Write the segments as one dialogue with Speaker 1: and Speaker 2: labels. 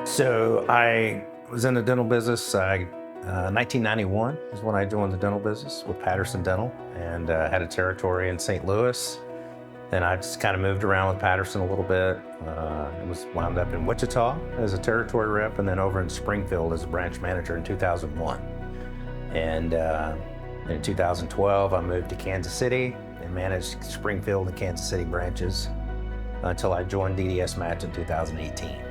Speaker 1: So I was in the dental business. 1991 is when I joined the dental business with Patterson Dental and had a territory in St. Louis. Then I just kind of moved around with Patterson a little bit. I was wound up in Wichita as a territory rep, and then over in Springfield as a branch manager in 2001. And in 2012, I moved to Kansas City and managed Springfield and Kansas City branches until I joined DDSmatch in 2018.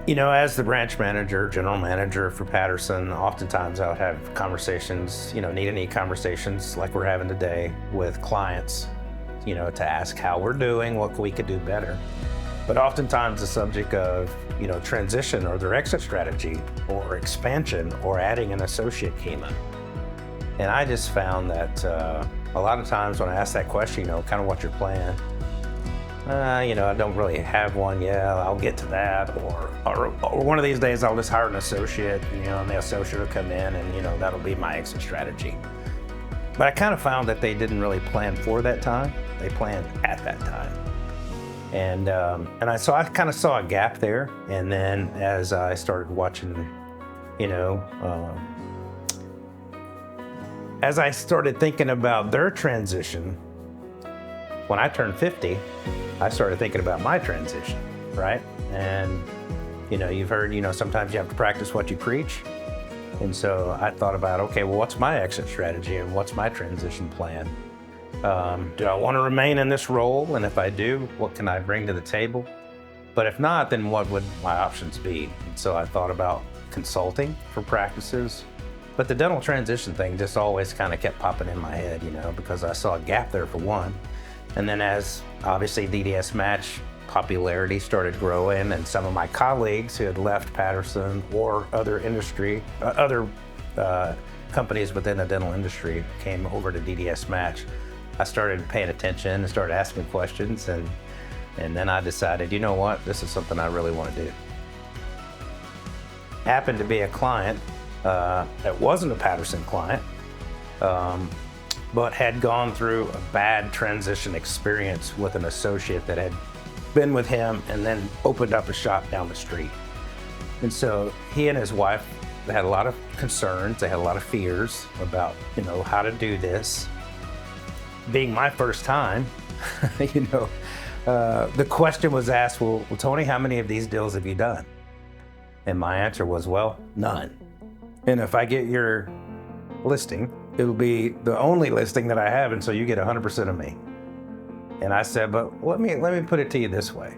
Speaker 1: You know, as the branch manager, general manager for Patterson, oftentimes I would have conversations, need any conversations like we're having today with clients, to ask how we're doing, what we could do better. But oftentimes the subject of, transition or their exit strategy or expansion or adding an associate came up. And I just found that a lot of times when I ask that question, kind of what's your plan? I don't really have one yet. I'll get to that. Or one of these days I'll just hire an associate, and the associate will come in and, that'll be my exit strategy. But I kind of found that they didn't really plan for that time. They planned at that time. And I kind of saw a gap there. And then as I started watching, as I started thinking about their transition, when I turned 50, I started thinking about my transition, right? And, you've heard, sometimes you have to practice what you preach. And so I thought about, okay, well, what's my exit strategy and what's my transition plan? Do I want to remain in this role? And if I do, what can I bring to the table? But if not, then what would my options be? And so I thought about consulting for practices. But the dental transition thing just always kind of kept popping in my head, because I saw a gap there for one. And then as obviously DDSmatch popularity started growing, and some of my colleagues who had left Patterson or other companies within the dental industry came over to DDSmatch, I started paying attention and started asking questions. And then I decided, you know what, this is something I really want to do. Happened to be a client that wasn't a Patterson client, but had gone through a bad transition experience with an associate that had been with him and then opened up a shop down the street. And so he and his wife had a lot of concerns. They had a lot of fears about, how to do this. Being my first time, the question was asked, well, Tony, how many of these deals have you done? And my answer was, well, none. And if I get your listing, it'll be the only listing that I have, and so you get 100% of me. And I said, but let me put it to you this way.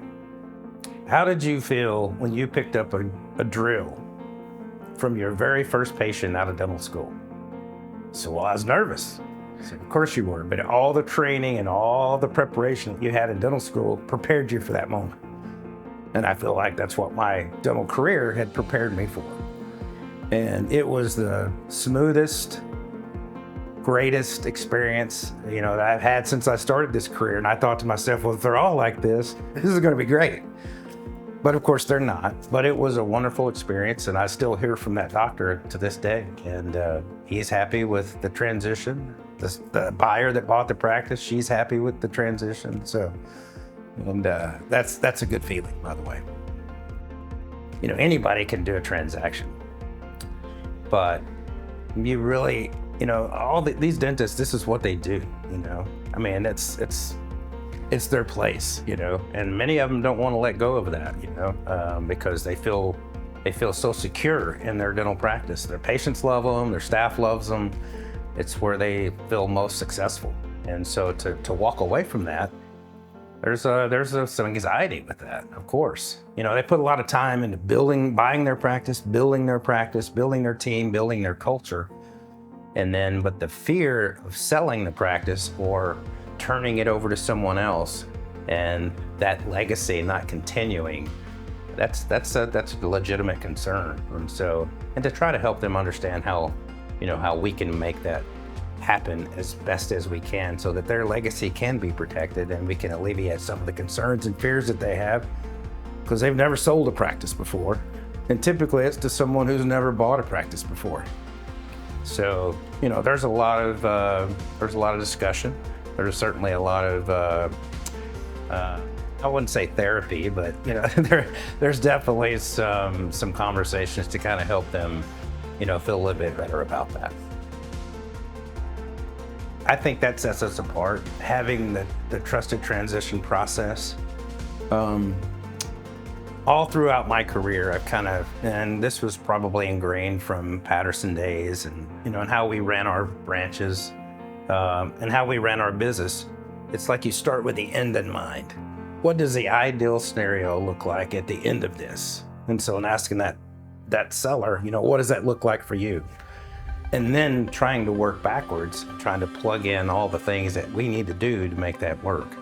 Speaker 1: How did you feel when you picked up a drill from your very first patient out of dental school? So, well, I was nervous. I said, of course you were, but all the training and all the preparation that you had in dental school prepared you for that moment. And I feel like that's what my dental career had prepared me for. And it was the smoothest, greatest experience, that I've had since I started this career. And I thought to myself, well, if they're all like this is going to be great. But of course they're not. But it was a wonderful experience, and I still hear from that doctor to this day. And he's happy with the transition. The buyer that bought the practice, she's happy with the transition. So, and that's a good feeling, by the way. Anybody can do a transaction, but you really, these dentists, this is what they do, I mean, it's their place, and many of them don't want to let go of that, because they feel so secure in their dental practice. Their patients love them, their staff loves them. It's where they feel most successful. And so to walk away from that, there's some anxiety with that, of course. They put a lot of time into buying their practice, building their team, building their culture. But the fear of selling the practice or turning it over to someone else and that legacy not continuing, that's a legitimate concern. And to try to help them understand how we can make that happen as best as we can so that their legacy can be protected and we can alleviate some of the concerns and fears that they have, because they've never sold a practice before. And typically it's to someone who's never bought a practice before. So, there's a lot of discussion. There's certainly a lot of I wouldn't say therapy, but there's definitely some conversations to kind of help them, feel a little bit better about that. I think that sets us apart, having the trusted transition process. All throughout my career, and this was probably ingrained from Patterson days, and how we ran our branches, and how we ran our business. It's like you start with the end in mind. What does the ideal scenario look like at the end of this? And so in asking that seller, what does that look like for you? And then trying to work backwards, trying to plug in all the things that we need to do to make that work.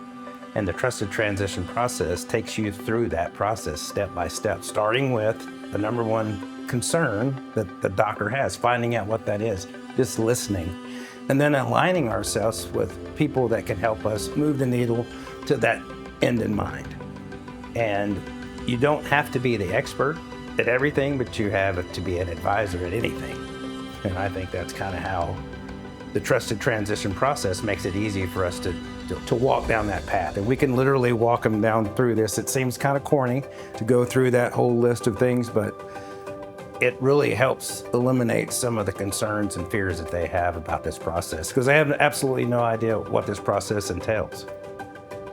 Speaker 1: And the trusted transition process takes you through that process step by step, starting with the number one concern that the doctor has, finding out what that is, just listening. And then aligning ourselves with people that can help us move the needle to that end in mind. And you don't have to be the expert at everything, but you have to be an advisor at anything. And I think that's kind of how the trusted transition process makes it easy for us to walk down that path. And we can literally walk them down through this. It seems kind of corny to go through that whole list of things, but it really helps eliminate some of the concerns and fears that they have about this process, because they have absolutely no idea what this process entails.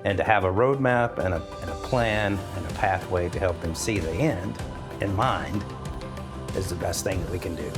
Speaker 1: And to have a roadmap and a plan and a pathway to help them see the end in mind is the best thing that we can do.